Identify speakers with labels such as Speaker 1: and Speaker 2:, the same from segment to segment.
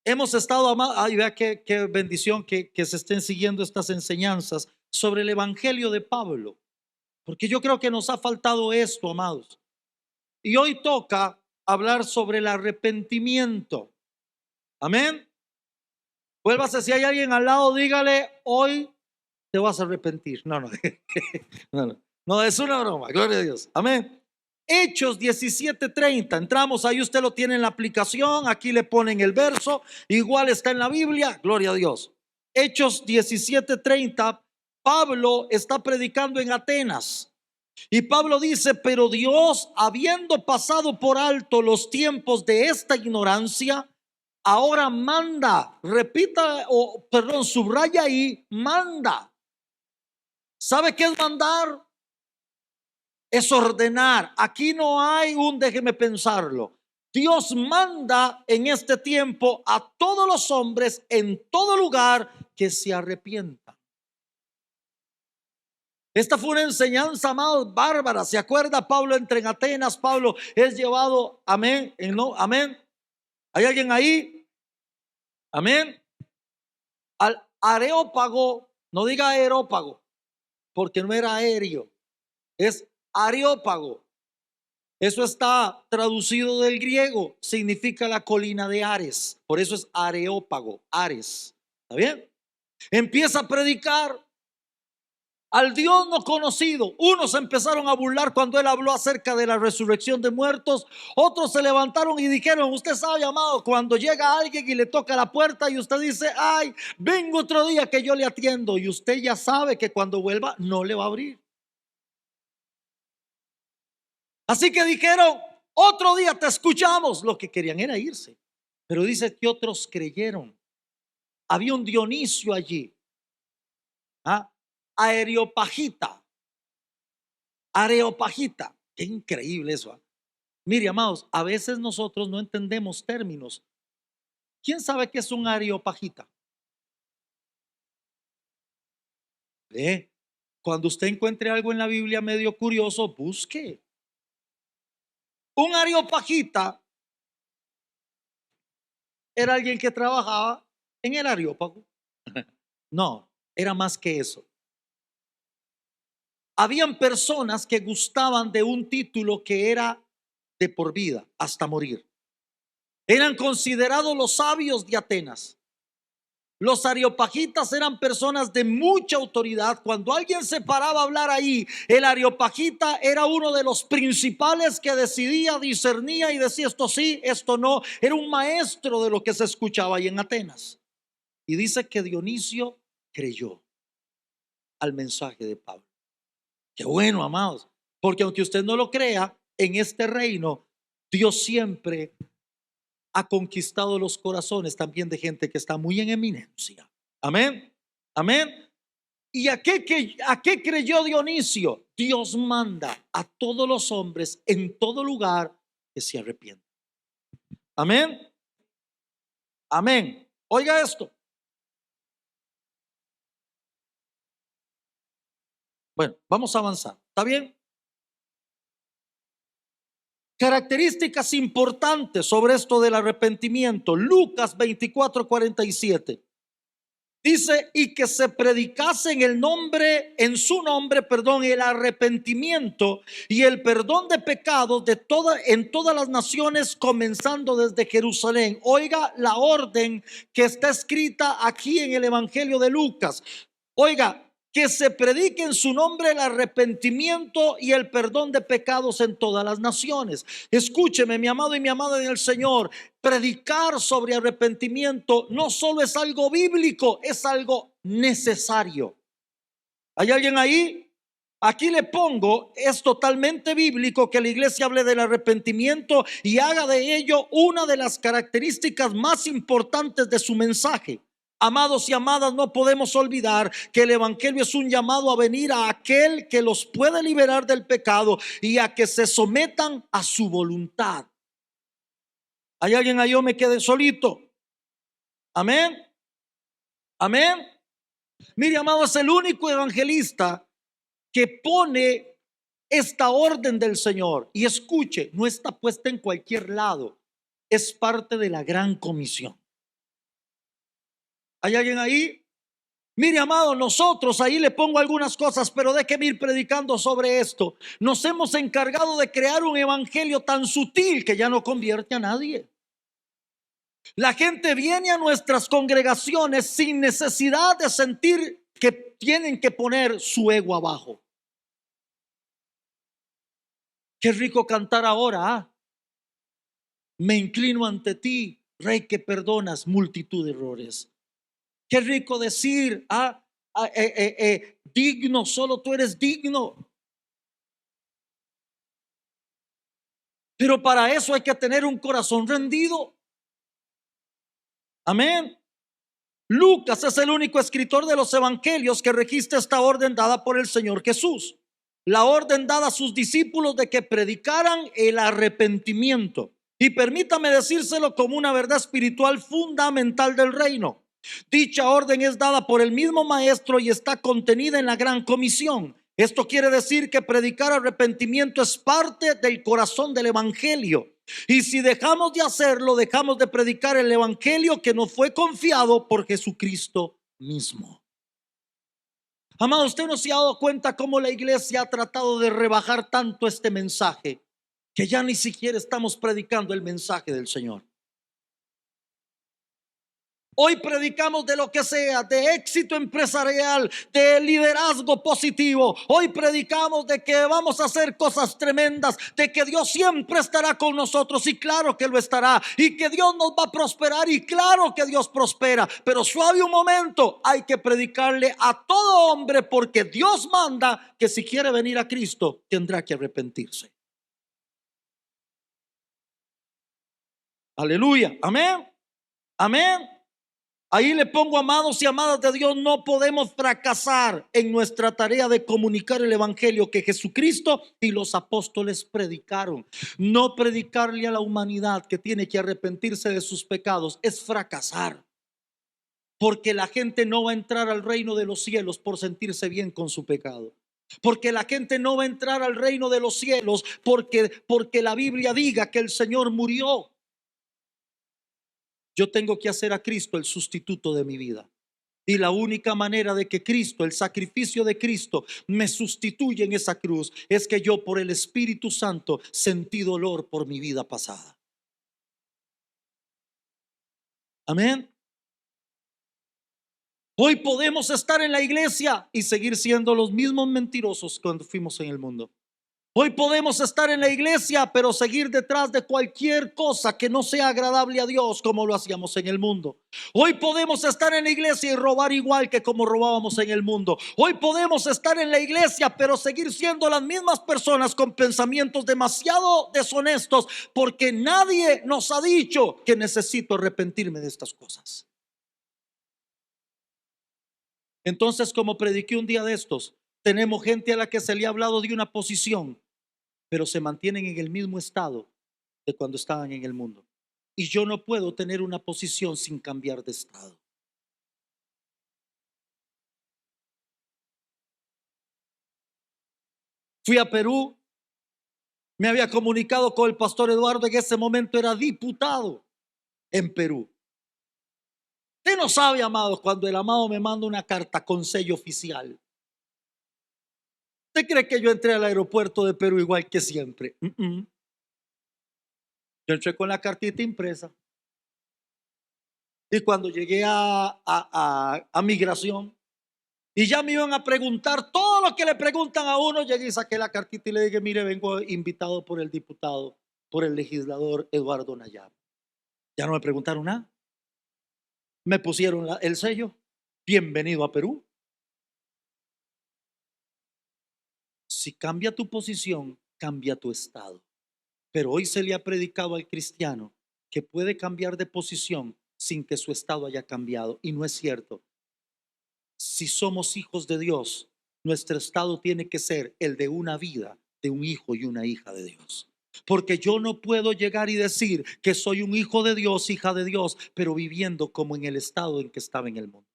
Speaker 1: Hemos estado, ay, vea qué bendición que se estén siguiendo estas enseñanzas sobre el Evangelio de Pablo, porque yo creo que nos ha faltado esto, amados. Y hoy toca hablar sobre el arrepentimiento. Amén. Vuélvase, si hay alguien al lado, dígale, hoy te vas a arrepentir. No, no, no, es una broma, gloria a Dios. Amén. Hechos 17:30, entramos ahí, usted lo tiene en la aplicación, aquí le ponen el verso, igual está en la Biblia, gloria a Dios. Hechos 17:30, Pablo está predicando en Atenas y Pablo dice, pero Dios, habiendo pasado por alto los tiempos de esta ignorancia, ahora manda, repita, o perdón, subraya ahí, manda. ¿Sabe qué es mandar? Es ordenar. Aquí no hay un déjeme pensarlo. Dios manda en este tiempo a todos los hombres en todo lugar que se arrepientan. Esta fue una enseñanza, amados, bárbara. ¿Se acuerda? Pablo entra en Atenas, Pablo es llevado, amén, no, amén. ¿Hay alguien ahí? Amén. Al Areópago, no diga aerópago, porque no era aéreo, es Areópago. Eso está traducido del griego, significa la colina de Ares, por eso es Areópago, Ares. ¿Está bien? Empieza a predicar al Dios no conocido. Unos empezaron a burlar cuando él habló acerca de la resurrección de muertos. Otros se levantaron y dijeron, usted sabe, amado, cuando llega alguien y le toca la puerta y usted dice, ay, vengo otro día que yo le atiendo, y usted ya sabe que cuando vuelva no le va a abrir. Así que dijeron, otro día te escuchamos. Lo que querían era irse. Pero dice que otros creyeron. Había un Dionisio allí. Areopagita. Areopagita. Qué increíble eso. Mire, amados, a veces nosotros no entendemos términos. ¿Quién sabe qué es un areopagita? Cuando usted encuentre algo en la Biblia medio curioso, busque. Un areopagita era alguien que trabajaba en el Areópago. No, era más que eso. Habían personas que gustaban de un título que era de por vida, hasta morir. Eran considerados los sabios de Atenas. Los areopagitas eran personas de mucha autoridad. Cuando alguien se paraba a hablar ahí, el areopagita era uno de los principales que decidía, discernía y decía esto sí, esto no. Era un maestro de lo que se escuchaba ahí en Atenas. Y dice que Dionisio creyó al mensaje de Pablo. Qué bueno, amados, porque aunque usted no lo crea, en este reino Dios siempre ha conquistado los corazones también de gente que está muy en eminencia. Amén, amén. ¿Y a qué creyó Dionisio? Dios manda a todos los hombres en todo lugar que se arrepientan. Amén, amén. Oiga esto. Bueno, vamos a avanzar. ¿Está bien? Características importantes sobre esto del arrepentimiento. Lucas 24:47. Dice, y que se predicase en el nombre, en su nombre, perdón, el arrepentimiento y el perdón de pecados en todas las naciones, comenzando desde Jerusalén. Oiga la orden que está escrita aquí en el Evangelio de Lucas. Oiga, que se predique en su nombre el arrepentimiento y el perdón de pecados en todas las naciones. Escúcheme, mi amado y mi amada en el Señor, predicar sobre arrepentimiento no solo es algo bíblico, es algo necesario. ¿Hay alguien ahí? Aquí le pongo, es totalmente bíblico que la iglesia hable del arrepentimiento y haga de ello una de las características más importantes de su mensaje. Amados y amadas, no podemos olvidar que el evangelio es un llamado a venir a aquel que los puede liberar del pecado y a que se sometan a su voluntad. ¿Hay alguien ahí o me quedé solito? Amén. Amén. Mire, amado, es el único evangelista que pone esta orden del Señor. Y escuche, no está puesta en cualquier lado, es parte de la gran comisión. ¿Hay alguien ahí? Mire, amado, nosotros ahí le pongo algunas cosas, pero déjeme ir predicando sobre esto. Nos hemos encargado de crear un evangelio tan sutil que ya no convierte a nadie. La gente viene a nuestras congregaciones sin necesidad de sentir que tienen que poner su ego abajo. Qué rico cantar ahora, ¿ah? Me inclino ante ti, Rey que perdonas multitud de errores. Qué rico decir, digno, solo tú eres digno. Pero para eso hay que tener un corazón rendido. Amén. Lucas es el único escritor de los evangelios que registra esta orden dada por el Señor Jesús. La orden dada a sus discípulos de que predicaran el arrepentimiento. Y permítame decírselo como una verdad espiritual fundamental del reino. Dicha orden es dada por el mismo maestro y está contenida en la gran comisión. Esto quiere decir que predicar arrepentimiento es parte del corazón del evangelio. Y si dejamos de hacerlo, dejamos de predicar el evangelio que nos fue confiado por Jesucristo mismo. Amado, usted no se ha dado cuenta cómo la iglesia ha tratado de rebajar tanto este mensaje, que ya ni siquiera estamos predicando el mensaje del Señor. Hoy predicamos de lo que sea, de éxito empresarial, de liderazgo positivo. Hoy predicamos de que vamos a hacer cosas tremendas, de que Dios siempre estará con nosotros, y claro que lo estará, y que Dios nos va a prosperar, y claro que Dios prospera. Pero suave un momento, hay que predicarle a todo hombre, porque Dios manda que si quiere venir a Cristo tendrá que arrepentirse. Aleluya, amén, amén. Ahí le pongo, amados y amadas de Dios, no podemos fracasar en nuestra tarea de comunicar el evangelio que Jesucristo y los apóstoles predicaron. No predicarle a la humanidad que tiene que arrepentirse de sus pecados es fracasar, porque la gente no va a entrar al reino de los cielos por sentirse bien con su pecado. Porque la gente no va a entrar al reino de los cielos porque la Biblia diga que el Señor murió. Yo tengo que hacer a Cristo el sustituto de mi vida. Y la única manera de que Cristo, el sacrificio de Cristo, me sustituya en esa cruz es que yo, por el Espíritu Santo, sentí dolor por mi vida pasada. Amén. Hoy podemos estar en la iglesia y seguir siendo los mismos mentirosos cuando fuimos en el mundo. Hoy podemos estar en la iglesia, pero seguir detrás de cualquier cosa que no sea agradable a Dios, como lo hacíamos en el mundo. Hoy podemos estar en la iglesia y robar igual que como robábamos en el mundo. Hoy podemos estar en la iglesia, pero seguir siendo las mismas personas con pensamientos demasiado deshonestos, porque nadie nos ha dicho que necesito arrepentirme de estas cosas. Entonces, como prediqué un día de estos, tenemos gente a la que se le ha hablado de una posición, pero se mantienen en el mismo estado de cuando estaban en el mundo. Y yo no puedo tener una posición sin cambiar de estado. Fui a Perú, me había comunicado con el pastor Eduardo, en ese momento era diputado en Perú. Usted no sabe, amados, cuando el amado me manda una carta con sello oficial. ¿Usted cree que yo entré al aeropuerto de Perú igual que siempre? Yo entré con la cartita impresa. Y cuando llegué a migración, y ya me iban a preguntar todo lo que le preguntan a uno, llegué y saqué la cartita y le dije: mire, vengo invitado por el diputado, por el legislador Eduardo Nayab. Ya no me preguntaron nada. Me pusieron el sello. Bienvenido a Perú. Si cambia tu posición, cambia tu estado. Pero hoy se le ha predicado al cristiano que puede cambiar de posición sin que su estado haya cambiado. Y no es cierto. Si somos hijos de Dios, nuestro estado tiene que ser el de una vida, de un hijo y una hija de Dios. Porque yo no puedo llegar y decir que soy un hijo de Dios, hija de Dios, pero viviendo como en el estado en que estaba en el mundo.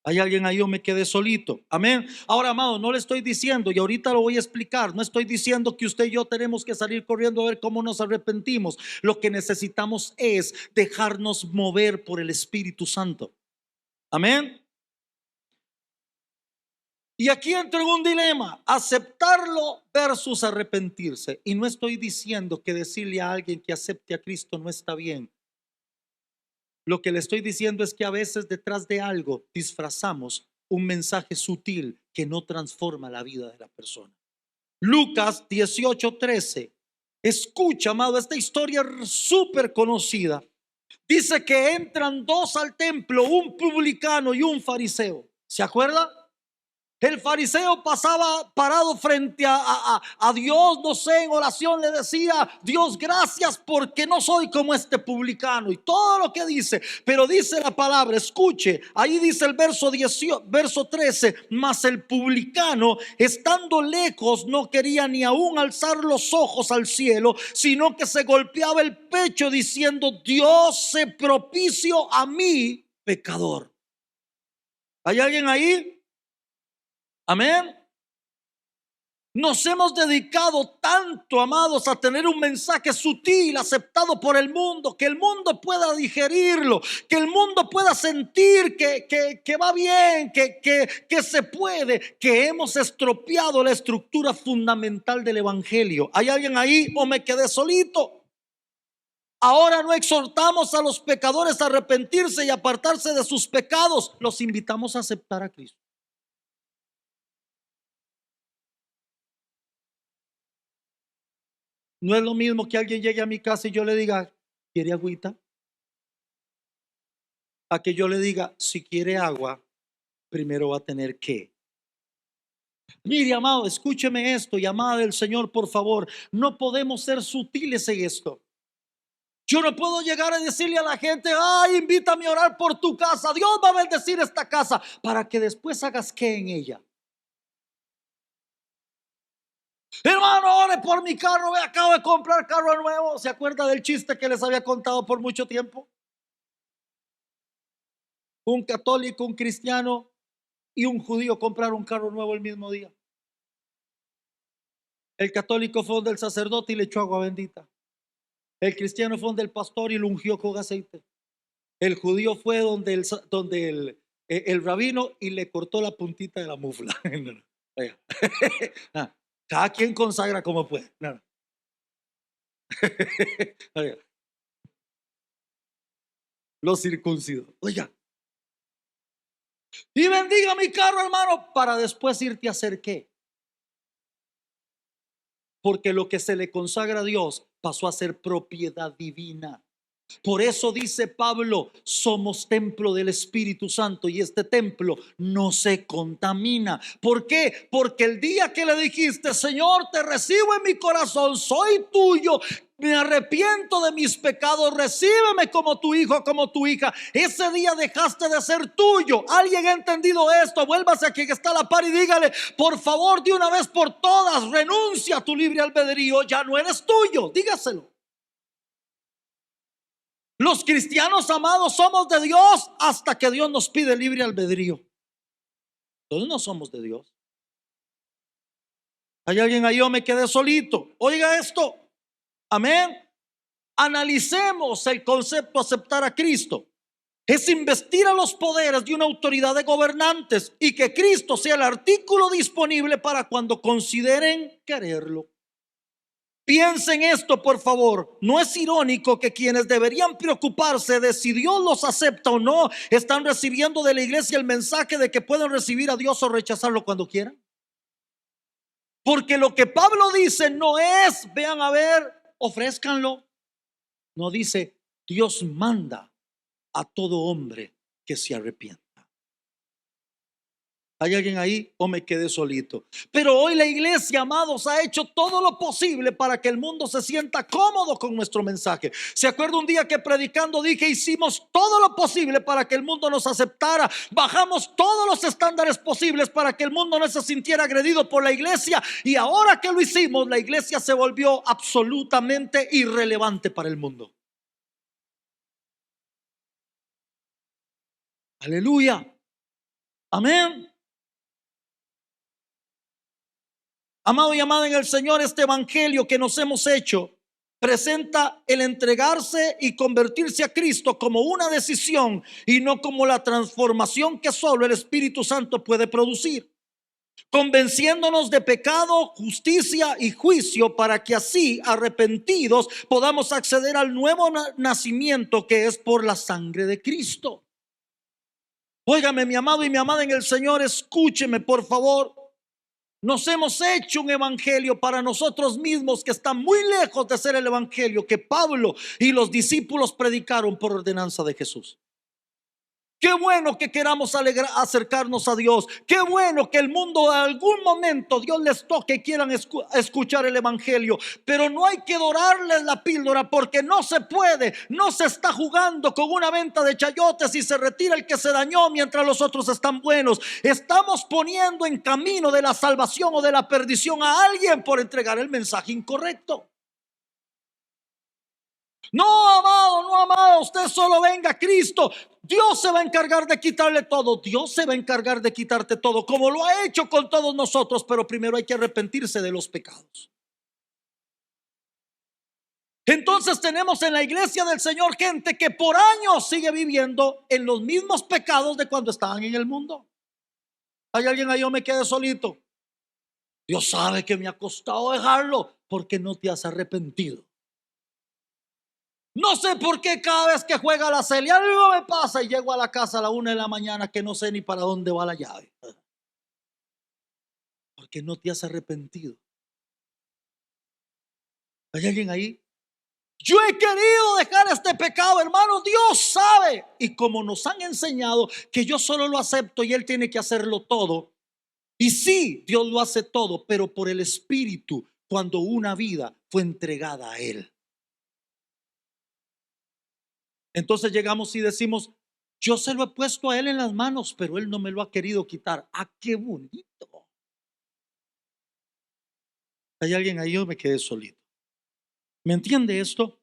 Speaker 1: Hay alguien ahí, yo me quedé solito. Amén. Ahora, amado, no le estoy diciendo, y ahorita lo voy a explicar, no estoy diciendo que usted y yo tenemos que salir corriendo a ver cómo nos arrepentimos. Lo que necesitamos es dejarnos mover por el Espíritu Santo. Amén. Y aquí entro en un dilema: aceptarlo versus arrepentirse. Y no estoy diciendo que decirle a alguien que acepte a Cristo no está bien. Lo que le estoy diciendo es que a veces detrás de algo disfrazamos un mensaje sutil que no transforma la vida de la persona. Lucas 18:13. Escucha, amado, esta historia súper conocida. Dice que entran dos al templo, un publicano y un fariseo. ¿Se acuerda? El fariseo pasaba parado frente a Dios, no sé, en oración le decía: Dios, gracias porque no soy como este publicano, y todo lo que dice. Pero dice la palabra, escuche, ahí dice el verso 13: mas el publicano, estando lejos, no quería ni aún alzar los ojos al cielo, sino que se golpeaba el pecho diciendo: Dios, sé propicio a mí, pecador. ¿Hay alguien ahí? Amén. Nos hemos dedicado tanto, amados, a tener un mensaje sutil, aceptado por el mundo, que el mundo pueda digerirlo, que el mundo pueda sentir que va bien, que se puede, que hemos estropeado la estructura fundamental del evangelio. ¿Hay alguien ahí o me quedé solito? Ahora no exhortamos a los pecadores a arrepentirse y apartarse de sus pecados, los invitamos a aceptar a Cristo. No es lo mismo que alguien llegue a mi casa y yo le diga: ¿quiere agüita? A que yo le diga: si quiere agua, primero va a tener que. Mire, amado, escúcheme esto, y amada del Señor, por favor, no podemos ser sutiles en esto. Yo no puedo llegar a decirle a la gente: ay, invítame a orar por tu casa, Dios va a bendecir esta casa, para que después hagas qué en ella. Hermano, ore por mi carro, acabo de comprar carro nuevo. ¿Se acuerda del chiste que les había contado por mucho tiempo? Un católico, un cristiano y un judío compraron un carro nuevo el mismo día. El católico fue donde el sacerdote y le echó agua bendita. El cristiano fue donde el pastor y lo ungió con aceite. El judío fue donde el rabino y le cortó la puntita de la mufla. Cada quien consagra como puede. Los circuncidos. Oiga, y bendiga mi carro, hermano, para después irte a hacer qué. Porque lo que se le consagra a Dios pasó a ser propiedad divina. Por eso dice Pablo: somos templo del Espíritu Santo, y este templo no se contamina. ¿Por qué? Porque el día que le dijiste: Señor, te recibo en mi corazón, soy tuyo, me arrepiento de mis pecados, recíbeme como tu hijo, como tu hija, ese día dejaste de ser tuyo. ¿Alguien ha entendido esto? Vuélvase a quien está a la par y dígale: por favor, de una vez por todas, renuncia a tu libre albedrío, ya no eres tuyo. Dígaselo. Los cristianos, amados, somos de Dios hasta que Dios nos pide libre albedrío. Entonces no somos de Dios. ¿Hay alguien ahí o me quedé solito? Oiga esto. Amén. Analicemos el concepto aceptar a Cristo. Es investir a los poderes de una autoridad de gobernantes y que Cristo sea el artículo disponible para cuando consideren quererlo. Piensen esto, por favor. No es irónico que quienes deberían preocuparse de si Dios los acepta o no, están recibiendo de la iglesia el mensaje de que pueden recibir a Dios o rechazarlo cuando quieran. Porque lo que Pablo dice no es: vean a ver, ofrézcanlo. No, dice: Dios manda a todo hombre que se arrepienta. ¿Hay alguien ahí o me quedé solito? Pero hoy la iglesia, amados, ha hecho todo lo posible para que el mundo se sienta cómodo con nuestro mensaje. ¿Se acuerda un día que predicando dije: hicimos todo lo posible para que el mundo nos aceptara? Bajamos todos los estándares posibles para que el mundo no se sintiera agredido por la iglesia. Y ahora que lo hicimos, la iglesia se volvió absolutamente irrelevante para el mundo. Aleluya. Amén. Amado y amada en el Señor, este evangelio que nos hemos hecho presenta el entregarse y convertirse a Cristo como una decisión y no como la transformación que solo el Espíritu Santo puede producir, convenciéndonos de pecado, justicia y juicio, para que así, arrepentidos, podamos acceder al nuevo nacimiento que es por la sangre de Cristo. Óigame, mi amado y mi amada en el Señor, escúcheme por favor. Nos hemos hecho un evangelio para nosotros mismos que está muy lejos de ser el evangelio que Pablo y los discípulos predicaron por ordenanza de Jesús. Qué bueno que queramos acercarnos a Dios. Qué bueno que el mundo en algún momento Dios les toque y quieran escuchar el evangelio. Pero no hay que dorarles la píldora, porque no se puede. No se está jugando con una venta de chayotes y se retira el que se dañó mientras los otros están buenos. Estamos poniendo en camino de la salvación o de la perdición a alguien por entregar el mensaje incorrecto. No, amado, no, amado, usted solo venga a Cristo. Dios se va a encargar de quitarle todo. Dios se va a encargar de quitarte todo, como lo ha hecho con todos nosotros. Pero primero hay que arrepentirse de los pecados. Entonces tenemos en la iglesia del Señor gente que por años sigue viviendo en los mismos pecados de cuando estaban en el mundo. ¿Hay alguien ahí o me quedé solito? Dios sabe que me ha costado dejarlo, porque no te has arrepentido. No sé por qué cada vez que juega la Celia algo me pasa y llego a la casa a la 1 de la mañana que no sé ni para dónde va la llave. Porque no te has arrepentido. ¿Hay alguien ahí? Yo he querido dejar este pecado, hermano. Dios sabe. Y como nos han enseñado que yo solo lo acepto y Él tiene que hacerlo todo. Y sí, Dios lo hace todo, pero por el Espíritu, cuando una vida fue entregada a Él. Entonces llegamos y decimos: yo se lo he puesto a Él en las manos, pero Él no me lo ha querido quitar. ¡Ah, qué bonito! ¿Hay alguien ahí o me quedé solito? ¿Me entiende esto?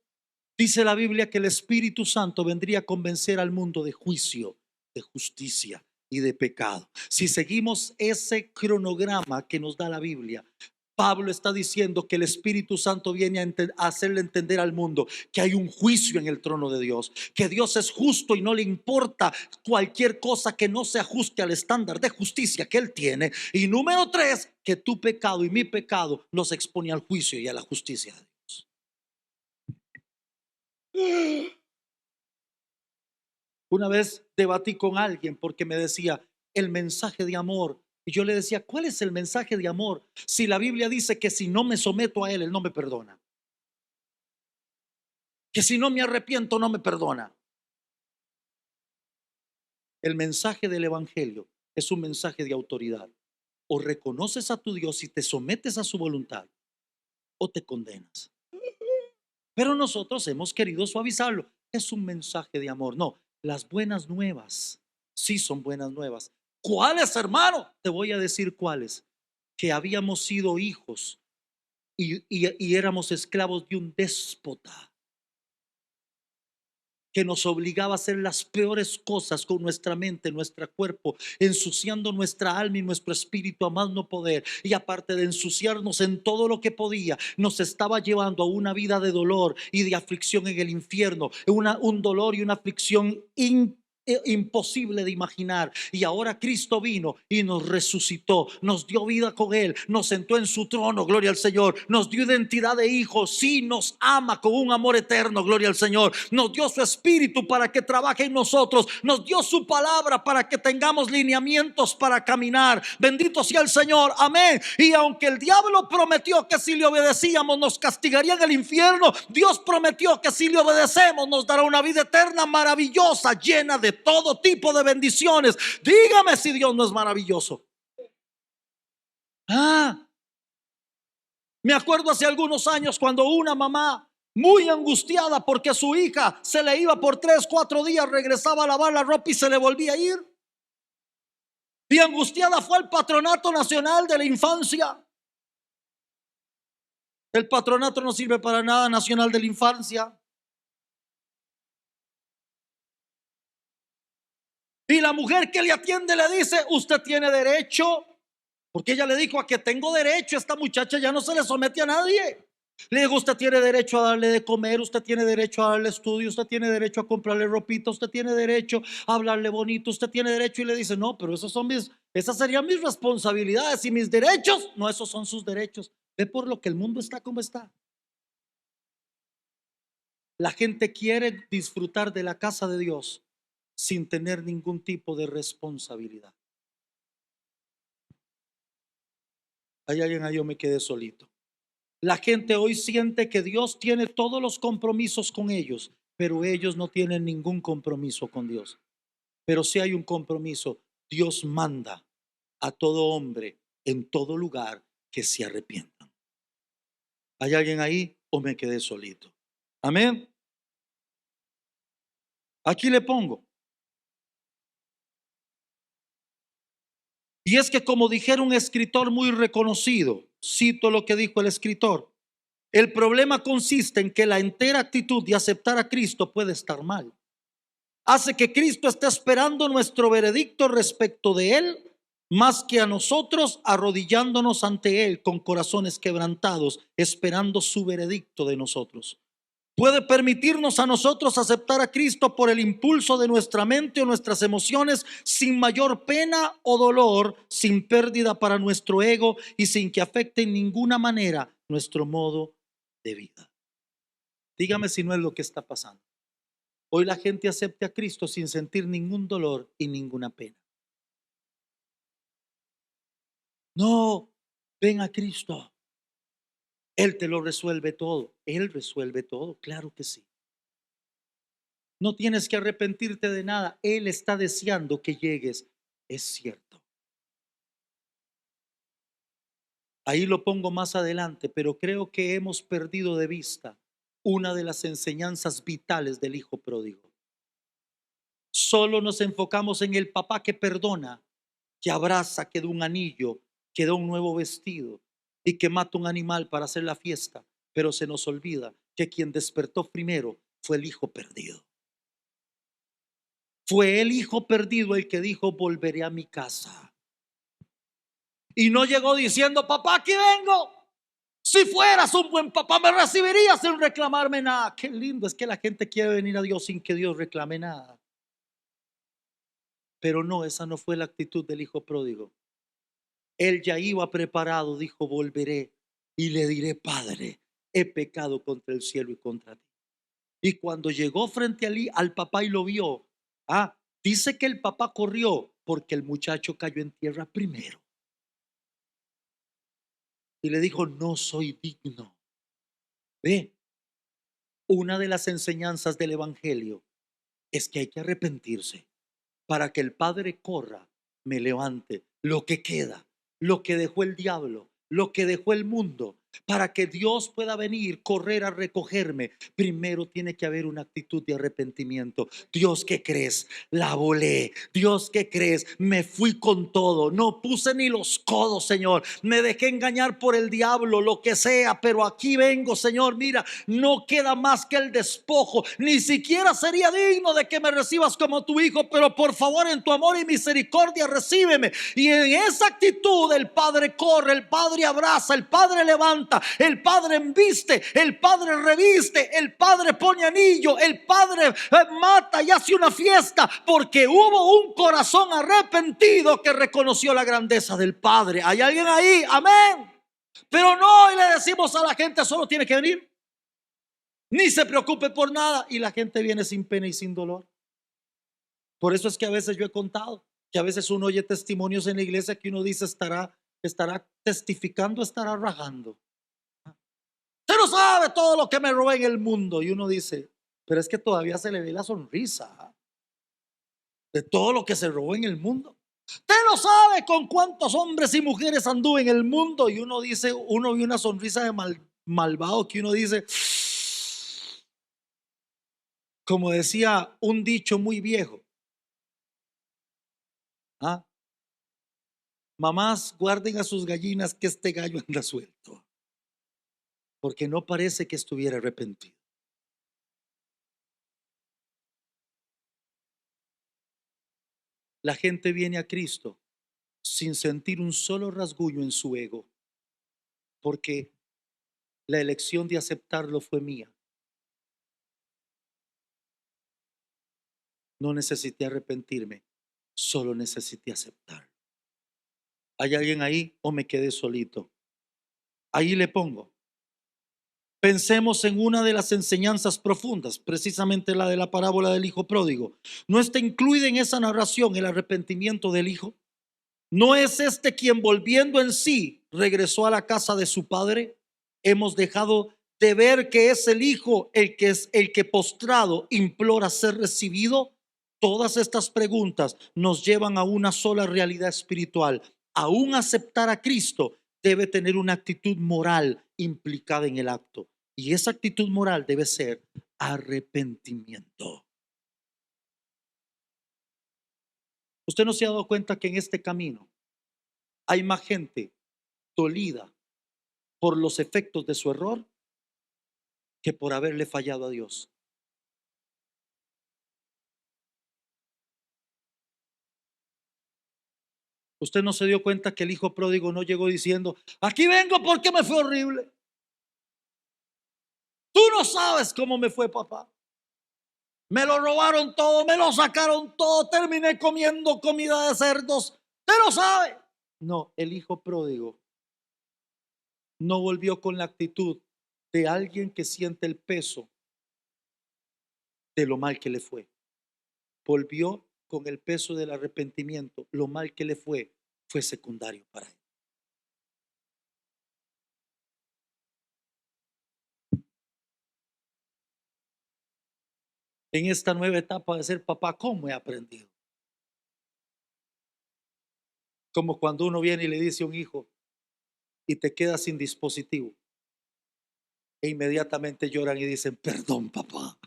Speaker 1: Dice la Biblia que el Espíritu Santo vendría a convencer al mundo de juicio, de justicia y de pecado. Si seguimos ese cronograma que nos da la Biblia, Pablo está diciendo que el Espíritu Santo viene a hacerle entender al mundo que hay un juicio en el trono de Dios, que Dios es justo y no le importa cualquier cosa que no se ajuste al estándar de justicia que Él tiene. Y número 3, que tu pecado y mi pecado nos expone al juicio y a la justicia de Dios. Una vez debatí con alguien porque me decía el mensaje de amor. Y yo le decía: ¿cuál es el mensaje de amor? Si la Biblia dice que si no me someto a Él, Él no me perdona. Que si no me arrepiento, no me perdona. El mensaje del Evangelio es un mensaje de autoridad. O reconoces a tu Dios y te sometes a su voluntad, o te condenas. Pero nosotros hemos querido suavizarlo. Es un mensaje de amor. No, las buenas nuevas sí son buenas nuevas. ¿Cuáles, hermano? Te voy a decir cuáles. Que habíamos sido hijos y éramos esclavos de un déspota que nos obligaba a hacer las peores cosas con nuestra mente, nuestro cuerpo, ensuciando nuestra alma y nuestro espíritu a más no poder. Y aparte de ensuciarnos en todo lo que podía, nos estaba llevando a una vida de dolor y de aflicción en el infierno, un dolor y una aflicción imposible de imaginar. Y ahora Cristo vino y nos resucitó, nos dio vida con Él, nos sentó en su trono, gloria al Señor, nos dio identidad de hijos, sí, nos ama con un amor eterno, gloria al Señor, nos dio su Espíritu para que trabaje en nosotros, nos dio su palabra para que tengamos lineamientos para caminar. Bendito sea el Señor, amén. Y aunque el diablo prometió que si le obedecíamos nos castigaría en el infierno, Dios prometió que si le obedecemos nos dará una vida eterna maravillosa, llena de todo tipo de bendiciones. Dígame si Dios no es maravilloso. Me acuerdo hace algunos años cuando una mamá muy angustiada porque su hija se le iba por 3-4 días, regresaba a lavar la ropa y se le volvía a ir. Y angustiada fue al Patronato Nacional de la Infancia. El patronato no sirve para nada, Nacional de la Infancia. Y la mujer que le atiende le dice: usted tiene derecho, porque ella le dijo: a que tengo derecho. Esta muchacha ya no se le somete a nadie. Le digo, usted tiene derecho a darle de comer, usted tiene derecho a darle estudio, usted tiene derecho a comprarle ropita, usted tiene derecho a hablarle bonito, usted tiene derecho, y le dice, no, pero esas serían mis responsabilidades y mis derechos. No, esos son sus derechos. Ve por lo que el mundo está como está. La gente quiere disfrutar de la casa de Dios sin tener ningún tipo de responsabilidad. Hay alguien ahí, yo me quedé solito. La gente hoy siente que Dios tiene todos los compromisos con ellos, pero ellos no tienen ningún compromiso con Dios. Pero si hay un compromiso, Dios manda a todo hombre en todo lugar que se arrepientan. ¿Hay alguien ahí o me quedé solito? Amén. Aquí le pongo. Y es que, como dijera un escritor muy reconocido, cito lo que dijo el escritor: el problema consiste en que la entera actitud de aceptar a Cristo puede estar mal. Hace que Cristo esté esperando nuestro veredicto respecto de Él, más que a nosotros arrodillándonos ante Él con corazones quebrantados, esperando su veredicto de nosotros. Puede permitirnos a nosotros aceptar a Cristo por el impulso de nuestra mente o nuestras emociones, sin mayor pena o dolor, sin pérdida para nuestro ego y sin que afecte en ninguna manera nuestro modo de vida. Dígame si no es lo que está pasando. Hoy la gente acepta a Cristo sin sentir ningún dolor y ninguna pena. No, ven a Cristo. Él te lo resuelve todo. Él resuelve todo, claro que sí. No tienes que arrepentirte de nada. Él está deseando que llegues. Es cierto. Ahí lo pongo más adelante, pero creo que hemos perdido de vista una de las enseñanzas vitales del hijo pródigo. Solo nos enfocamos en el papá que perdona, que abraza, que da un anillo, que da un nuevo vestido y que mata un animal para hacer la fiesta, pero se nos olvida que quien despertó primero fue el hijo perdido. Fue el hijo perdido el que dijo: volveré a mi casa. Y no llegó diciendo: papá, aquí vengo. Si fueras un buen papá, me recibirías sin reclamarme nada. Qué lindo es que la gente quiere venir a Dios sin que Dios reclame nada. Pero no, esa no fue la actitud del hijo pródigo. Él ya iba preparado, dijo: volveré y le diré: Padre, he pecado contra el cielo y contra ti. Y cuando llegó frente al papá y lo vio, dice que el papá corrió porque el muchacho cayó en tierra primero. Y le dijo: no soy digno. Ve, una de las enseñanzas del evangelio es que hay que arrepentirse para que el Padre corra, me levante lo que queda, lo que dejó el diablo, lo que dejó el mundo. Para que Dios pueda venir, correr a recogerme, primero tiene que haber una actitud de arrepentimiento. Dios, ¿qué crees? La volé. Dios, ¿qué crees? Me fui con todo. No puse ni los codos, Señor. Me dejé engañar por el diablo, lo que sea, pero aquí vengo, Señor. Mira, no queda más que el despojo. Ni siquiera sería digno de que me recibas como tu hijo, pero por favor, en tu amor y misericordia, recíbeme. Y en esa actitud el Padre corre, el Padre abraza, el Padre levanta, el Padre embiste, el Padre reviste, el Padre pone anillo, el Padre mata y hace una fiesta, porque hubo un corazón arrepentido que reconoció la grandeza del Padre. ¿Hay alguien ahí? Amén. Pero no, y le decimos a la gente: solo tiene que venir, ni se preocupe por nada, y la gente viene sin pena y sin dolor. Por eso es que a veces yo he contado que a veces uno oye testimonios en la iglesia que uno dice: estará testificando, estará rajando. Usted no sabe todo lo que me robé en el mundo. Y uno dice: pero es que todavía se le ve la sonrisa de todo lo que se robó en el mundo. Usted no sabe con cuántos hombres y mujeres anduvo en el mundo. Y uno dice, uno ve una sonrisa de malvado que uno dice, como decía un dicho muy viejo: ¿ah? Mamás, guarden a sus gallinas que este gallo anda suelto. Porque no parece que estuviera arrepentido. La gente viene a Cristo sin sentir un solo rasguño en su ego, porque La elección de aceptarlo fue mía. No necesité arrepentirme, solo necesité aceptarlo. ¿Hay alguien ahí o me quedé solito? Ahí le pongo. Pensemos en una de las enseñanzas profundas, precisamente la de la parábola del hijo pródigo. ¿No está incluida en esa narración el arrepentimiento del hijo? ¿No es este quien, volviendo en sí, regresó a la casa de su padre? Hemos dejado de ver que es el hijo el que postrado implora ser recibido. Todas estas preguntas nos llevan a una sola realidad espiritual. Aún aceptar a Cristo debe tener una actitud moral implicada en el acto. Y esa actitud moral debe ser arrepentimiento. ¿Usted no se ha dado cuenta que en este camino hay más gente dolida por los efectos de su error que por haberle fallado a Dios? Usted no se dio cuenta que el hijo pródigo no llegó diciendo: aquí vengo porque me fue horrible. Tú no sabes cómo me fue, papá. Me lo robaron todo, me lo sacaron todo, terminé comiendo comida de cerdos. Usted no sabe. No, el hijo pródigo no volvió con la actitud de alguien que siente el peso de lo mal que le fue. Volvió con el peso del arrepentimiento. Lo mal que le fue secundario para él. En esta nueva etapa de ser papá, ¿cómo he aprendido? Como cuando uno viene y le dice a un hijo y te queda sin dispositivo e inmediatamente lloran y dicen: perdón, papá.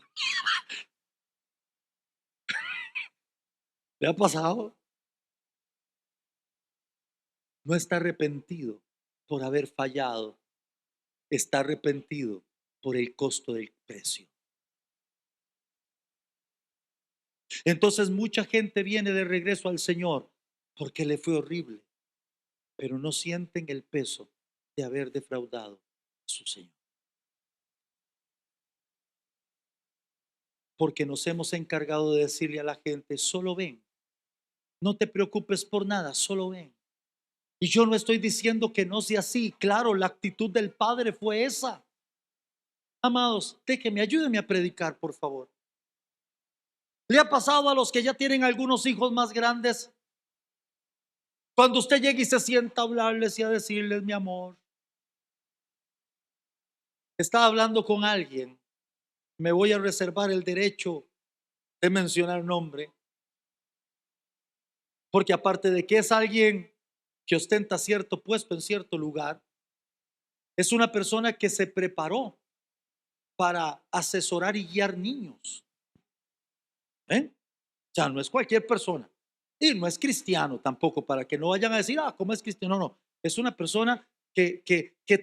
Speaker 1: ¿Le ha pasado? No está arrepentido por haber fallado, está arrepentido por el costo del precio. Entonces mucha gente viene de regreso al Señor porque le fue horrible, pero no sienten el peso de haber defraudado a su Señor. Porque nos hemos encargado de decirle a la gente: solo ven, no te preocupes por nada, solo ven. Y yo no estoy diciendo que no sea así. Claro, la actitud del Padre fue esa. Amados, déjeme, ayúdeme a predicar, por favor. ¿Le ha pasado a los que ya tienen algunos hijos más grandes? Cuando usted llega y se sienta a hablarles y a decirles: mi amor, estaba hablando con alguien, me voy a reservar el derecho de mencionar nombre, porque aparte de que es alguien que ostenta cierto puesto en cierto lugar, es una persona que se preparó para asesorar y guiar niños. ¿Eh? O sea, no es cualquier persona. Y no es cristiano tampoco, para que no vayan a decir: ah, ¿cómo es cristiano? No, no. Es una persona que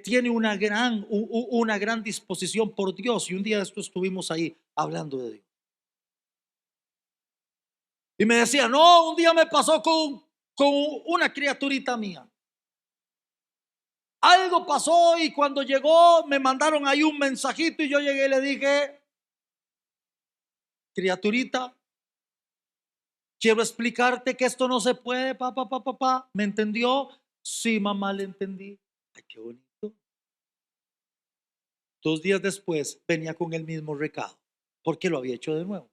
Speaker 1: tiene una gran disposición por Dios. Y un día de esto estuvimos ahí hablando de Dios. Y me decía: no, un día me pasó con una criaturita mía. Algo pasó y cuando llegó me mandaron ahí un mensajito y yo llegué y le dije: criaturita, quiero explicarte que esto no se puede, papá, papá, papá. ¿Me entendió? Sí, mamá, le entendí. Ay, qué bonito. 2 días después venía con el mismo recado, porque lo había hecho de nuevo.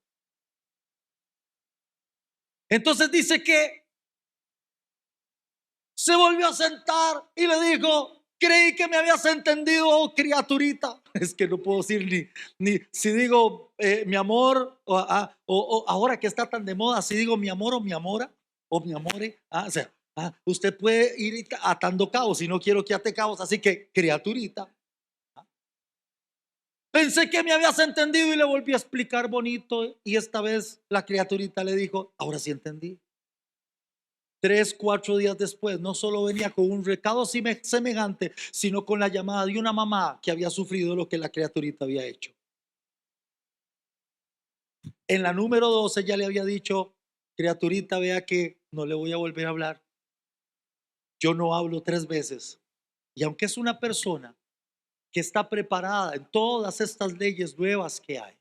Speaker 1: Entonces dice que se volvió a sentar y le dijo: creí que me habías entendido, oh, criaturita. Es que no puedo decir ni si digo mi amor, o ahora que está tan de moda, si digo mi amor o mi amora o mi amore. O sea, usted puede ir atando cabos y no quiero que ate cabos, así que criaturita. Pensé que me habías entendido y le volví a explicar bonito. Y esta vez la criaturita le dijo: ahora sí entendí. 3, 4 días después, no solo venía con un recado semejante, sino con la llamada de una mamá que había sufrido lo que la criaturita había hecho. En la número 12 ya le había dicho: criaturita, vea que no le voy a volver a hablar. Yo no hablo 3 veces. Y aunque es una persona que está preparada en todas estas leyes nuevas que hay.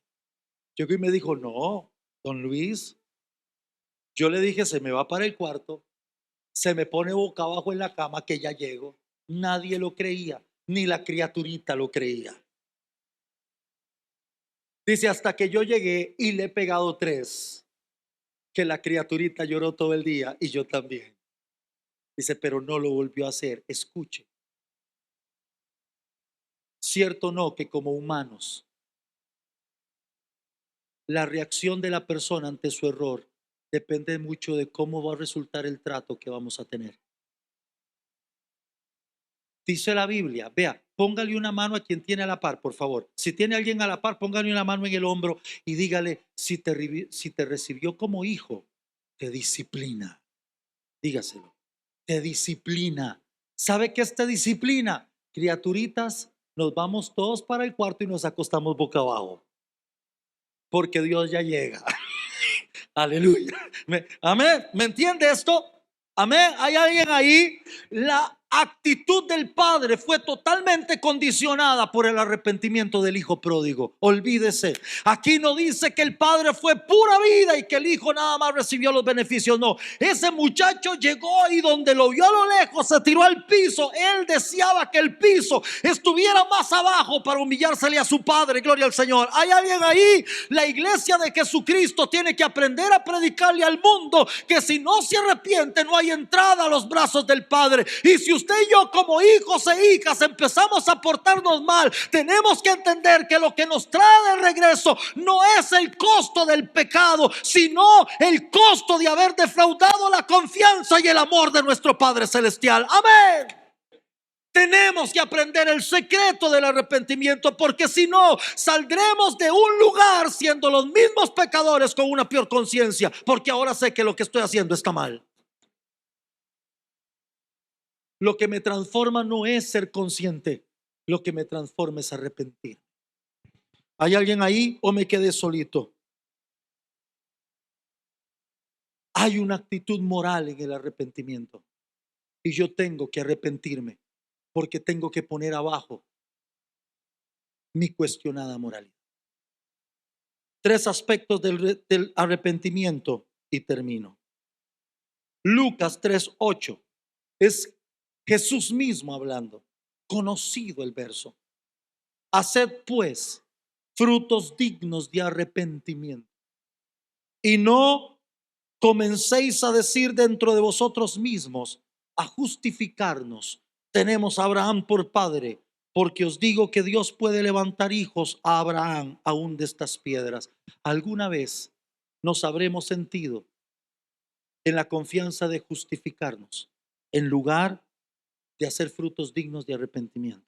Speaker 1: Llegó y me dijo, no, don Luis, yo le dije, se me va para el cuarto, se me pone boca abajo en la cama que ya llego. Nadie lo creía, ni la criaturita lo creía. Dice, hasta que yo llegué y le he pegado 3, que la criaturita lloró todo el día y yo también. Dice, pero no lo volvió a hacer. Escuche, cierto o no que como humanos, la reacción de la persona ante su error depende mucho de cómo va a resultar el trato que vamos a tener. Dice la Biblia, vea, póngale una mano a quien tiene a la par, por favor. Si tiene alguien a la par, póngale una mano en el hombro y dígale, si te recibió como hijo, te disciplina. Dígaselo, te disciplina. ¿Sabe qué es te disciplina? Criaturitas, nos vamos todos para el cuarto y nos acostamos boca abajo, porque Dios ya llega. Aleluya. Amén. ¿Me entiende esto? Amén. ¿Hay alguien ahí? La actitud del padre fue totalmente condicionada por el arrepentimiento del hijo pródigo. Olvídese. Aquí no dice que el padre fue pura vida y que el hijo nada más recibió los beneficios. No. Ese muchacho llegó y donde lo vio a lo lejos se tiró al piso. Él deseaba que el piso estuviera más abajo para humillársele a su padre. Gloria al Señor. ¿Hay alguien ahí? La iglesia de Jesucristo tiene que aprender a predicarle al mundo que si no se arrepiente no hay entrada a los brazos del Padre. Y si usted y yo como hijos e hijas empezamos a portarnos mal, tenemos que entender que lo que nos trae de regreso no es el costo del pecado, sino el costo de haber defraudado la confianza y el amor de nuestro Padre Celestial. Amén. Tenemos que aprender el secreto del arrepentimiento, porque si no, saldremos de un lugar siendo los mismos pecadores con una peor conciencia, porque ahora sé que lo que estoy haciendo está mal. Lo que me transforma no es ser consciente, lo que me transforma es arrepentir. ¿Hay alguien ahí o me quedé solito? Hay una actitud moral en el arrepentimiento y yo tengo que arrepentirme porque tengo que poner abajo mi cuestionada moralidad. 3 aspectos del arrepentimiento y termino. Lucas 3:8 es Jesús mismo hablando, conocido el verso. Haced pues frutos dignos de arrepentimiento y no comencéis a decir dentro de vosotros mismos, a justificarnos. Tenemos a Abraham por padre, porque os digo que Dios puede levantar hijos a Abraham aún de estas piedras. ¿Alguna vez nos habremos sentido en la confianza de justificarnos en lugar de hacer frutos dignos de arrepentimiento?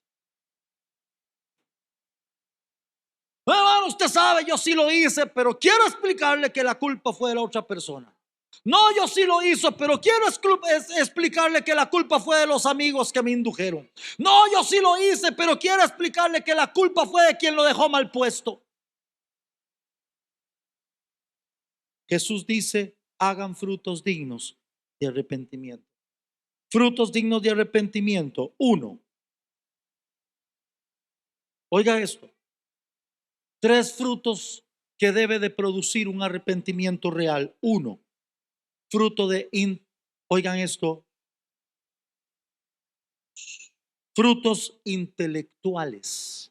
Speaker 1: Bueno, usted sabe, yo sí lo hice, pero quiero explicarle que la culpa fue de la otra persona. No, yo sí lo hice, pero quiero explicarle que la culpa fue de los amigos que me indujeron. No, yo sí lo hice, pero quiero explicarle que la culpa fue de quien lo dejó mal puesto. Jesús dice, hagan frutos dignos de arrepentimiento. Frutos dignos de arrepentimiento. 1. Oiga esto. 3 frutos que debe de producir un arrepentimiento real. 1. Fruto de, oigan esto, frutos intelectuales.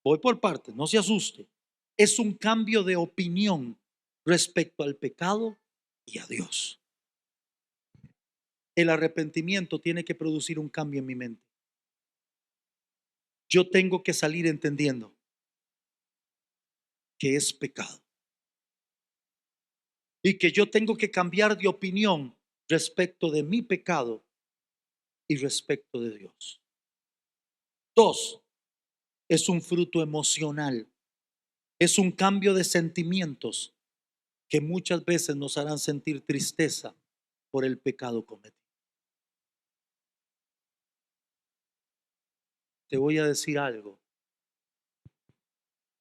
Speaker 1: Voy por partes, no se asuste. Es un cambio de opinión respecto al pecado y a Dios. El arrepentimiento tiene que producir un cambio en mi mente. Yo tengo que salir entendiendo que es pecado y que yo tengo que cambiar de opinión respecto de mi pecado y respecto de Dios. 2. Es un fruto emocional. Es un cambio de sentimientos que muchas veces nos harán sentir tristeza por el pecado cometido. Te voy a decir algo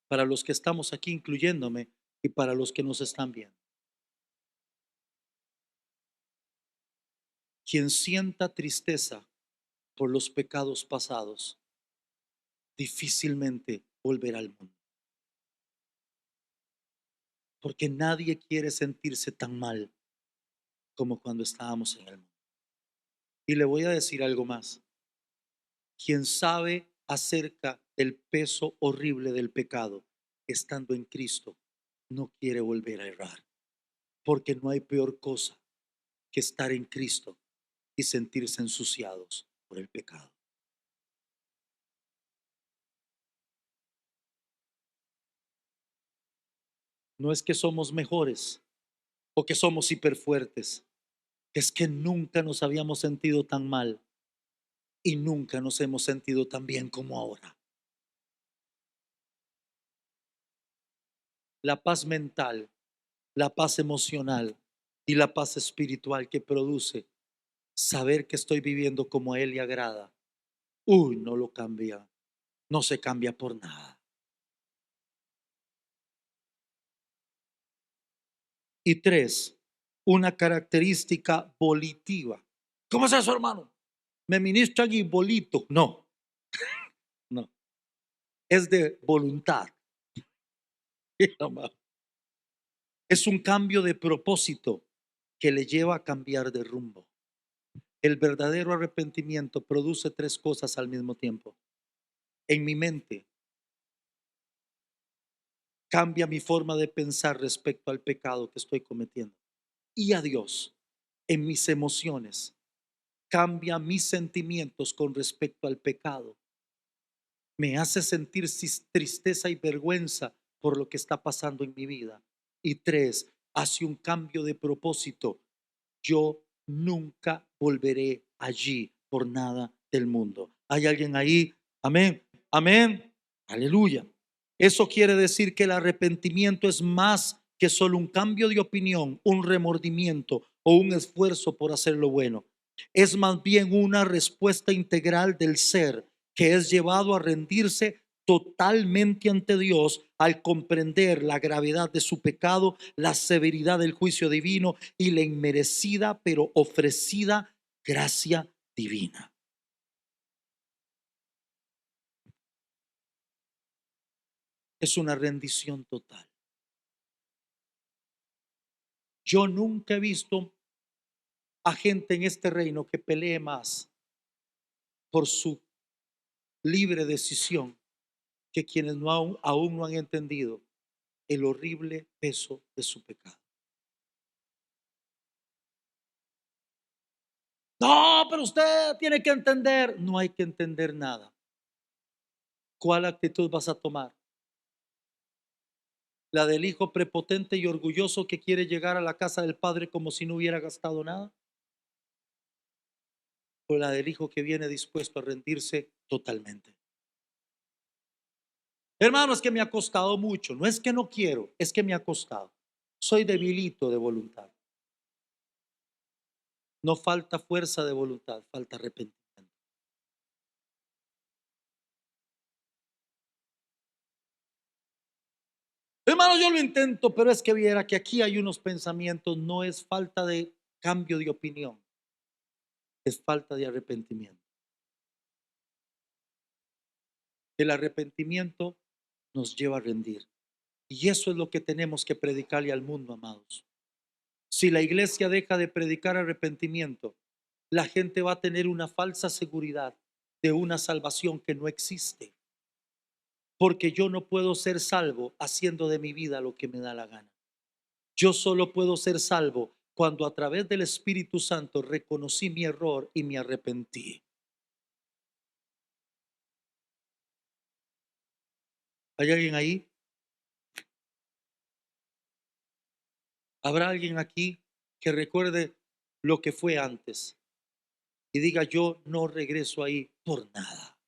Speaker 1: para los que estamos aquí, incluyéndome, y para los que nos están viendo. Quien sienta tristeza por los pecados pasados difícilmente volverá al mundo. Porque nadie quiere sentirse tan mal como cuando estábamos en el mundo. Y le voy a decir algo más. Quien sabe acerca del peso horrible del pecado, estando en Cristo, no quiere volver a errar. Porque no hay peor cosa que estar en Cristo y sentirse ensuciados por el pecado. No es que somos mejores o que somos hiperfuertes, es que nunca nos habíamos sentido tan mal y nunca nos hemos sentido tan bien como ahora. La paz mental, la paz emocional y la paz espiritual que produce saber que estoy viviendo como a Él le agrada, no lo cambia, no se cambia por nada. Y tres, una característica volitiva. ¿Cómo es eso, hermano? Me ministran y bolito. No, no, es de voluntad. Es un cambio de propósito que le lleva a cambiar de rumbo. El verdadero arrepentimiento produce tres cosas al mismo tiempo. En mi mente, cambia mi forma de pensar respecto al pecado que estoy cometiendo. Y a Dios, en mis emociones, cambia mis sentimientos con respecto al pecado. Me hace sentir tristeza y vergüenza por lo que está pasando en mi vida. Y tres, hace un cambio de propósito. Yo nunca volveré allí por nada del mundo. ¿Hay alguien ahí? Amén. Amén. Aleluya. Eso quiere decir que el arrepentimiento es más que solo un cambio de opinión, un remordimiento o un esfuerzo por hacer lo bueno. Es más bien una respuesta integral del ser que es llevado a rendirse totalmente ante Dios al comprender la gravedad de su pecado, la severidad del juicio divino y la inmerecida pero ofrecida gracia divina. Es una rendición total. Yo nunca he visto a gente en este reino que pelee más por su libre decisión que quienes aún no han entendido el horrible peso de su pecado. No, pero usted tiene que entender. No hay que entender nada. ¿Cuál actitud vas a tomar? ¿La del hijo prepotente y orgulloso que quiere llegar a la casa del padre como si no hubiera gastado nada? ¿O la del hijo que viene dispuesto a rendirse totalmente? Hermano, es que me ha costado mucho. No es que no quiero, es que me ha costado. Soy debilito de voluntad. No falta fuerza de voluntad, falta arrepentimiento. Hermano, yo lo intento, pero es que viera que aquí hay unos pensamientos, no es falta de cambio de opinión, es falta de arrepentimiento. El arrepentimiento nos lleva a rendir. Y eso es lo que tenemos que predicarle al mundo, amados. Si la iglesia deja de predicar arrepentimiento, la gente va a tener una falsa seguridad de una salvación que no existe. Porque yo no puedo ser salvo haciendo de mi vida lo que me da la gana. Yo solo puedo ser salvo cuando a través del Espíritu Santo reconocí mi error y me arrepentí. ¿Hay alguien ahí? ¿Habrá alguien aquí que recuerde lo que fue antes y diga yo no regreso ahí por nada?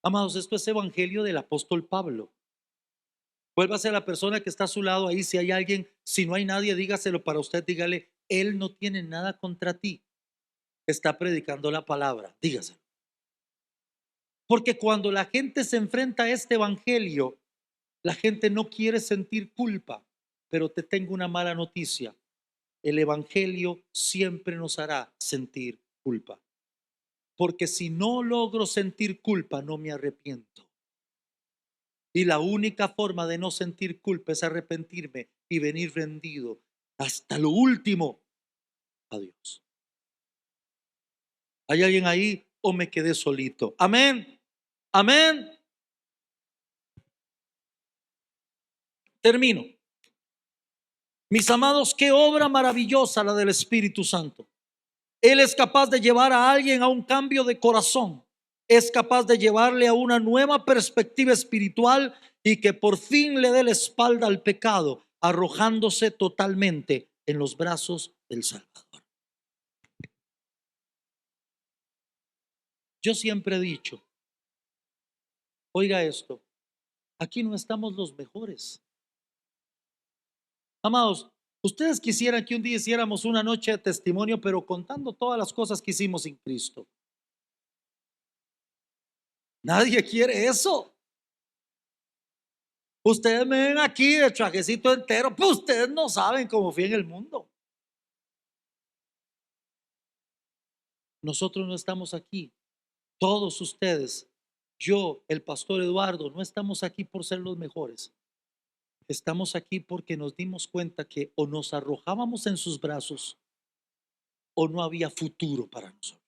Speaker 1: Amados, esto es evangelio del apóstol Pablo. Vuélvase a la persona que está a su lado ahí. Si hay alguien, si no hay nadie, dígaselo para usted. Dígale, él no tiene nada contra ti. Está predicando la palabra. Dígaselo. Porque cuando la gente se enfrenta a este evangelio, la gente no quiere sentir culpa. Pero te tengo una mala noticia. El evangelio siempre nos hará sentir culpa. porque si no logro sentir culpa, no me arrepiento. Y la única forma de no sentir culpa es arrepentirme y venir rendido hasta lo último a Dios. ¿Hay alguien ahí o me quedé solito? Amén. Amén. Termino. Mis amados, qué obra maravillosa la del Espíritu Santo. Él es capaz de llevar a alguien a un cambio de corazón. Es capaz de llevarle a una nueva perspectiva espiritual y que por fin le dé la espalda al pecado, arrojándose totalmente en los brazos del Salvador. Yo siempre he dicho, oiga esto, aquí no estamos los mejores. Amados, ustedes quisieran que un día hiciéramos una noche de testimonio, pero contando todas las cosas que hicimos en Cristo. Nadie quiere eso. Ustedes me ven aquí de trajecito entero, pues ustedes no saben cómo fui en el mundo. Nosotros no estamos aquí, todos ustedes, yo, el pastor Eduardo, no estamos aquí por ser los mejores. Estamos aquí porque nos dimos cuenta que o nos arrojábamos en sus brazos o no había futuro para nosotros.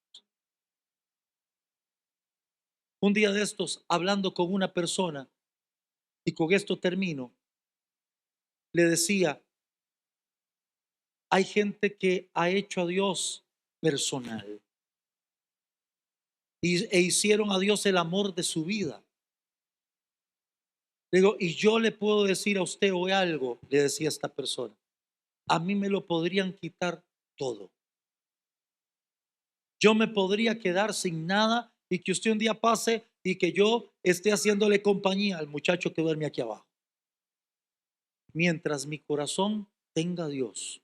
Speaker 1: Un día de estos, hablando con una persona, y con esto termino, le decía, hay gente que ha hecho a Dios personal e hicieron a Dios el amor de su vida. Le digo, y yo le puedo decir a usted hoy algo, le decía esta persona, a mí me lo podrían quitar todo. Yo me podría quedar sin nada y que usted un día pase y que yo esté haciéndole compañía al muchacho que duerme aquí abajo. Mientras mi corazón tenga a Dios,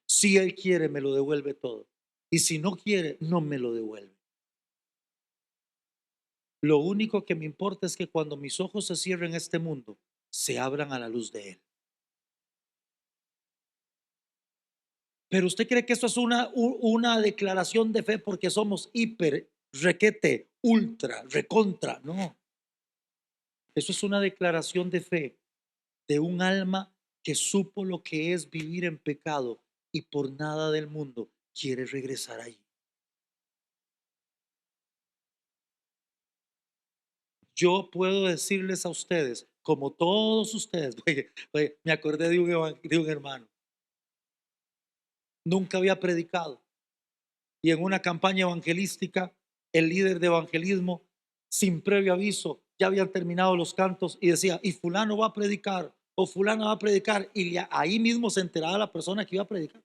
Speaker 1: si Él quiere me lo devuelve todo y si no quiere no me lo devuelve. Lo único que me importa es que cuando mis ojos se cierren en este mundo, se abran a la luz de Él. Pero usted cree que esto es una declaración de fe porque somos hiper, requete, ultra, recontra. No, eso es una declaración de fe de un alma que supo lo que es vivir en pecado y por nada del mundo quiere regresar ahí. Yo puedo decirles a ustedes, como todos ustedes, oye, me acordé de un hermano, nunca había predicado y en una campaña evangelística, el líder de evangelismo, sin previo aviso, ya habían terminado los cantos y decía, y fulano va a predicar, o fulano va a predicar, y ahí mismo se enteraba la persona que iba a predicar.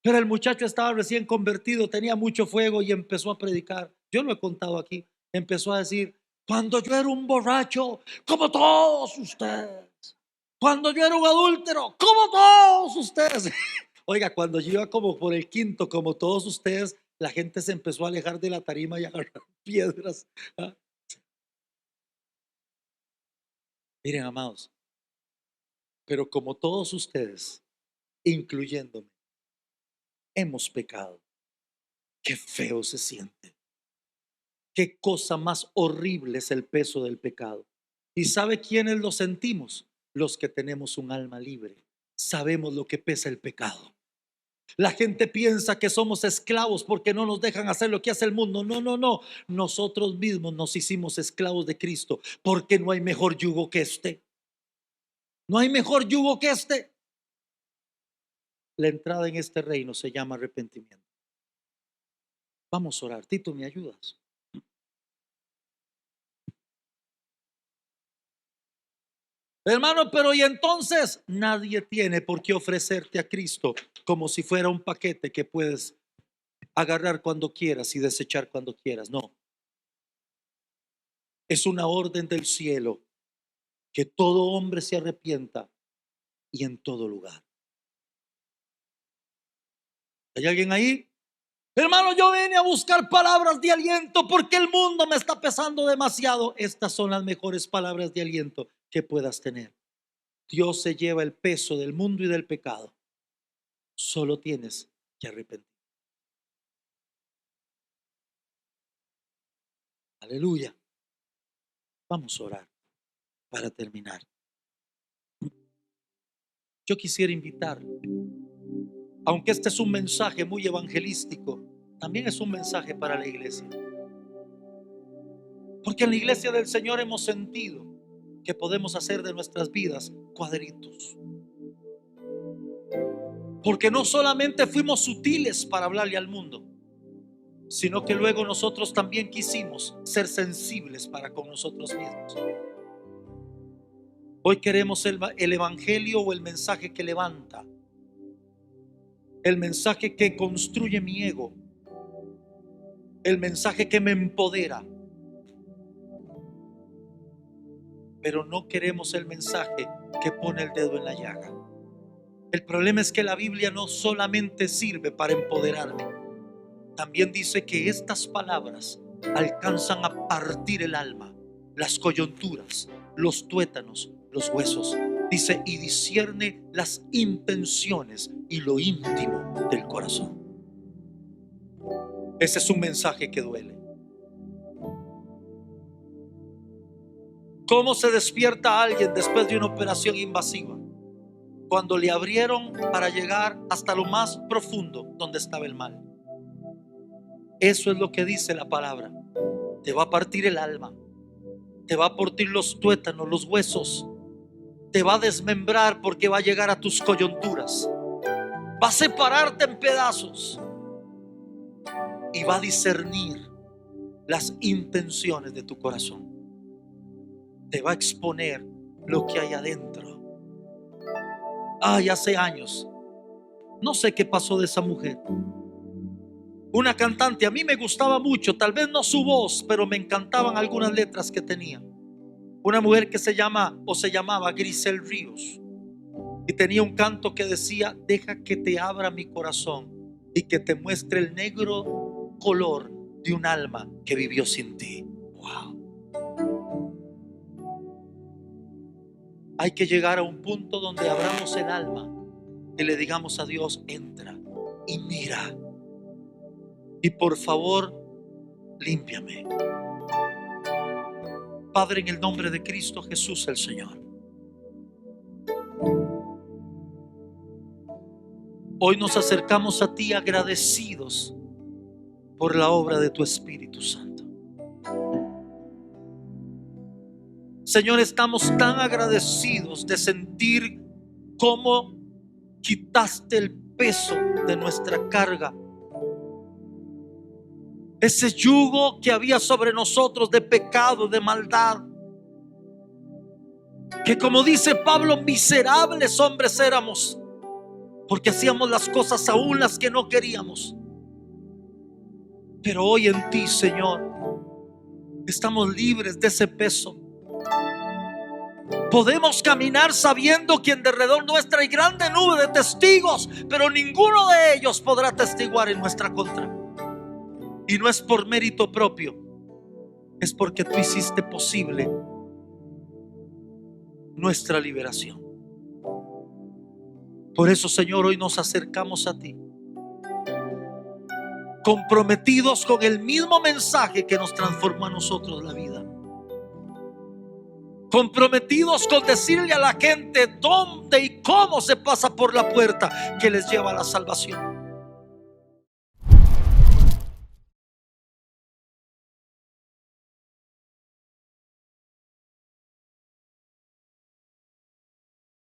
Speaker 1: Pero el muchacho estaba recién convertido, tenía mucho fuego y empezó a predicar. Yo lo he contado aquí. Empezó a decir, cuando yo era un borracho, como todos ustedes. Cuando yo era un adúltero, como todos ustedes. Oiga, cuando yo iba como por el quinto, como todos ustedes, la gente se empezó a alejar de la tarima y a agarrar piedras. ¿Ah? Miren, amados, pero como todos ustedes, incluyéndome, hemos pecado. Qué feo se siente. Qué cosa más horrible es el peso del pecado. ¿Y sabe quiénes lo sentimos? Los que tenemos un alma libre. Sabemos lo que pesa el pecado. La gente piensa que somos esclavos porque no nos dejan hacer lo que hace el mundo. No, no, no. Nosotros mismos nos hicimos esclavos de Cristo porque no hay mejor yugo que este. No hay mejor yugo que este. La entrada en este reino se llama arrepentimiento. Vamos a orar. Tito, ¿me ayudas? Hermano, pero y entonces nadie tiene por qué ofrecerte a Cristo como si fuera un paquete que puedes agarrar cuando quieras y desechar cuando quieras. No, es una orden del cielo que todo hombre se arrepienta y en todo lugar. ¿Hay alguien ahí? Hermano, yo vine a buscar palabras de aliento porque el mundo me está pesando demasiado. Estas son las mejores palabras de aliento que puedas tener. Dios se lleva el peso del mundo y del pecado. Solo tienes que arrepentir. Aleluya. Vamos a orar para terminar. Yo quisiera invitar, aunque este es un mensaje muy evangelístico, también es un mensaje para la iglesia. Porque en la iglesia del Señor hemos sentido que podemos hacer de nuestras vidas cuadritos. Porque no solamente fuimos sutiles para hablarle al mundo, sino que luego nosotros también quisimos ser sensibles para con nosotros mismos. Hoy queremos el evangelio o el mensaje que levanta, el mensaje que construye mi ego, el mensaje que me empodera. Pero no queremos el mensaje que pone el dedo en la llaga. El problema es que la Biblia no solamente sirve para empoderarme, también dice que estas palabras alcanzan a partir el alma, las coyunturas, los tuétanos, los huesos. Dice, y discierne las intenciones y lo íntimo del corazón. Ese es un mensaje que duele. ¿Cómo se despierta a alguien después de una operación invasiva? Cuando le abrieron para llegar hasta lo más profundo donde estaba el mal. Eso es lo que dice la palabra. Te va a partir el alma, te va a partir los tuétanos, los huesos, te va a desmembrar porque va a llegar a tus coyunturas, va a separarte en pedazos y va a discernir las intenciones de tu corazón. Te va a exponer lo que hay adentro. Ay, hace años, no sé qué pasó de esa mujer. Una cantante, a mí me gustaba mucho, tal vez no su voz, pero me encantaban algunas letras que tenía. Una mujer que se llamaba Grisel Ríos, y tenía un canto que decía: deja que te abra mi corazón y que te muestre el negro color de un alma que vivió sin ti. Wow. Hay que llegar a un punto donde abramos el alma y le digamos a Dios: entra y mira, y por favor límpiame. Padre, en el nombre de Cristo Jesús el Señor, hoy nos acercamos a ti agradecidos por la obra de tu Espíritu Santo. Señor, estamos tan agradecidos de sentir cómo quitaste el peso de nuestra carga, ese yugo que había sobre nosotros de pecado, de maldad, que como dice Pablo, miserables hombres éramos, porque hacíamos las cosas aún las que no queríamos. Pero hoy en ti, Señor, estamos libres de ese peso. Podemos caminar sabiendo que en derredor nuestra hay grande nube de testigos, pero ninguno de ellos podrá testiguar en nuestra contra. Y no es por mérito propio, es porque tú hiciste posible nuestra liberación. Por eso, Señor, hoy nos acercamos a ti, comprometidos con el mismo mensaje que nos transformó a nosotros la vida, comprometidos con decirle a la gente dónde y cómo se pasa por la puerta que les lleva a la salvación.